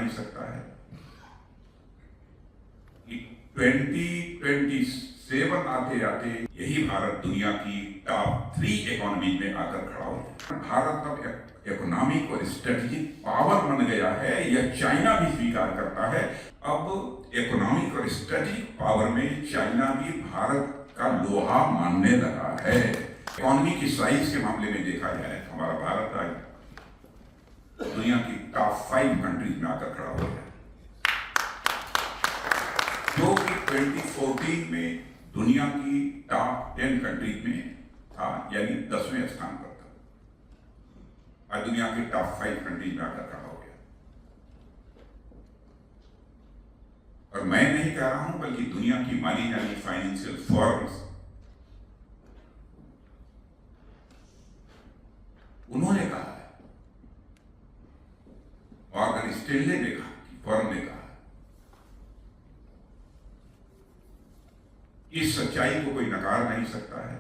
नहीं सकता है कि 2027 आते आते यही भारत दुनिया की टॉप 3 इकोनॉमी में आकर खड़ा हो। भारत अब इकोनॉमिक और स्ट्रेटेजिक पावर बन गया है, यह चाइना भी स्वीकार करता है। अब इकोनॉमिक और स्ट्रेटेजिक पावर में चाइना भी भारत का लोहा मानने लगा है। इकोनॉमी की साइज के मामले में देखा जाए हमारा भारत आज दुनिया की टॉप 5 कंट्रीज में आकर खड़ा हो गया, जो कि 2014 में दुनिया की टॉप 10 कंट्रीज में था, यानी 10वें स्थान पर था। आज दुनिया की टॉप 5 कंट्रीज में आकर खड़ा हो गया। और मैं नहीं कह रहा हूं, बल्कि दुनिया की मानी जानी फाइनेंशियल फर्म्स उन्होंने कहा है, मॉर्गन स्टैनले ने कहा, फर्म ने कहा, इस सच्चाई को कोई नकार नहीं सकता है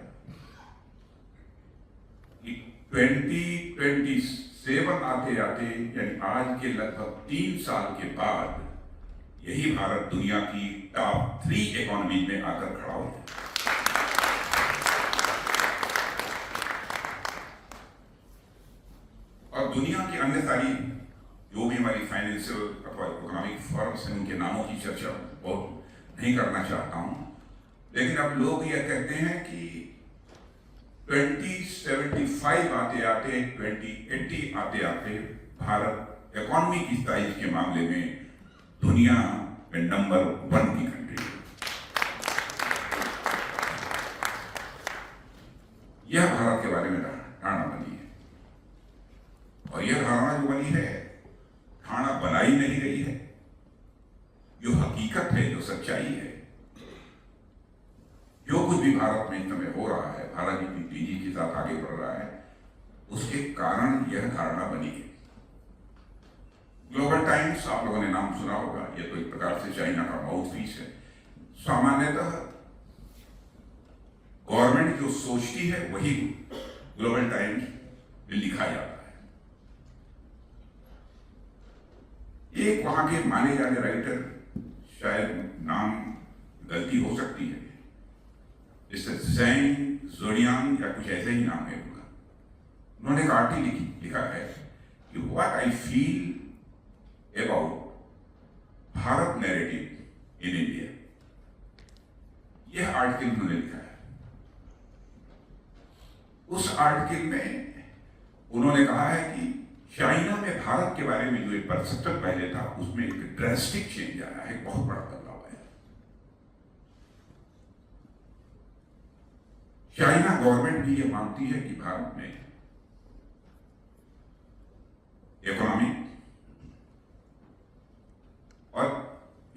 कि 2027 आते आते, यानी आज के लगभग 3 साल के बाद, यही भारत दुनिया की टॉप 3 इकोनॉमी में आकर खड़ा हो। और दुनिया की अन्य सारी जो भी हमारी फाइनेंशियल अथवा इकोनॉमिक फर्म्स हैं, उनके नामों की चर्चा बहुत नहीं करना चाहता हूं, लेकिन अब लोग यह कहते हैं कि 2075 आते आते, 2080 आते आते भारत इकोनॉमी की साइज के मामले में दुनिया में नंबर 1 की कंट्री है। यह भारत के बारे में धारणा बनी है, और यह धारणा जो बनी है, धारणा बनाई नहीं गई है, जो हकीकत है, जो सच्चाई है। जो कुछ भी भारत में इस समय हो रहा है, भारत जितनी तेजी के साथ आगे बढ़ रहा है, उसके कारण यह धारणा बनी है। ग्लोबल टाइम्स, आप लोगों ने नाम सुना होगा, यह तो एक प्रकार से चाइना का माउथपीस है। सामान्यतः गवर्नमेंट जो सोचती है वही ग्लोबल टाइम्स में लिखा जाता है। एक वहां के माने जाने राइटर, शायद नाम गलती हो सकती है, जैसे ज़ैंग ज़ोडियांग या कुछ ऐसे ही नाम है उनका, उन्होंने एक आर्टिकल लिखा है कि what I feel about Bharat narrative in India. यह आर्टिकल उन्होंने लिखा है। उस आर्टिकल में उन्होंने कहा है कि चाइना में भारत के बारे में जो एक परसेप्शन पहले था, उसमें एक ड्रास्टिक चेंज आया है, बहुत बड़ा बदलाव है। चाइना गवर्नमेंट भी यह मानती है कि भारत में इकोनॉमिक और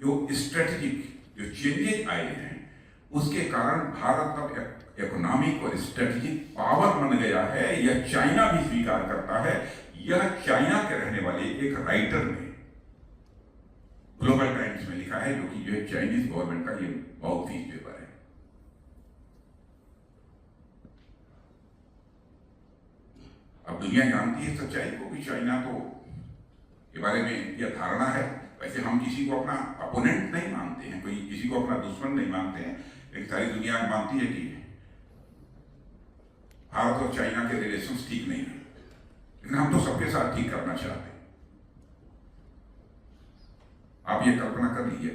जो स्ट्रेटेजिक जो चेंजेस आए हैं, उसके कारण भारत अब इकोनॉमिक और स्ट्रेटेजिक पावर बन गया है, यह चाइना भी स्वीकार करता है। यह चाइना के रहने वाले एक राइटर ने ग्लोबल टाइम्स में लिखा है, जो कि जो चाइनीज गवर्नमेंट का ये माउथपीस पेपर है। अब दुनिया जानती है सच्चाई को कि चाइना को के बारे में यह धारणा है। वैसे हम किसी को अपना अपोनेंट नहीं मानते हैं, कोई किसी को अपना दुश्मन नहीं मानते हैं, लेकिन सारी दुनिया मानती है कि भारत और चाइना के रिलेशंस ठीक नहीं है, लेकिन हम तो सबके साथ ठीक करना चाहते हैं। आप ये कल्पना कर लीजिए,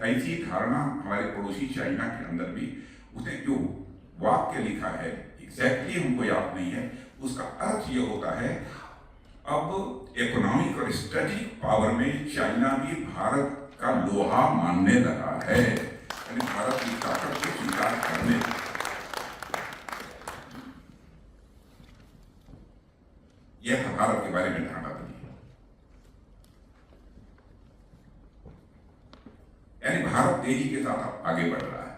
ऐसी धारणा हमारे पड़ोसी चाइना के अंदर भी, उसने जो वाक्य लिखा है एग्जैक्टली हमको याद नहीं है, उसका अर्थ ये होता है, अब इकोनॉमिक और स्ट्रेटेजिक पावर में चाइना भी भारत का लोहा मानने लगा है, यानी भारत की ताकत को स्वीकार करने। यह भारत के बारे में धारणा बनी है, यानी भारत तेजी के साथ आगे बढ़ रहा है।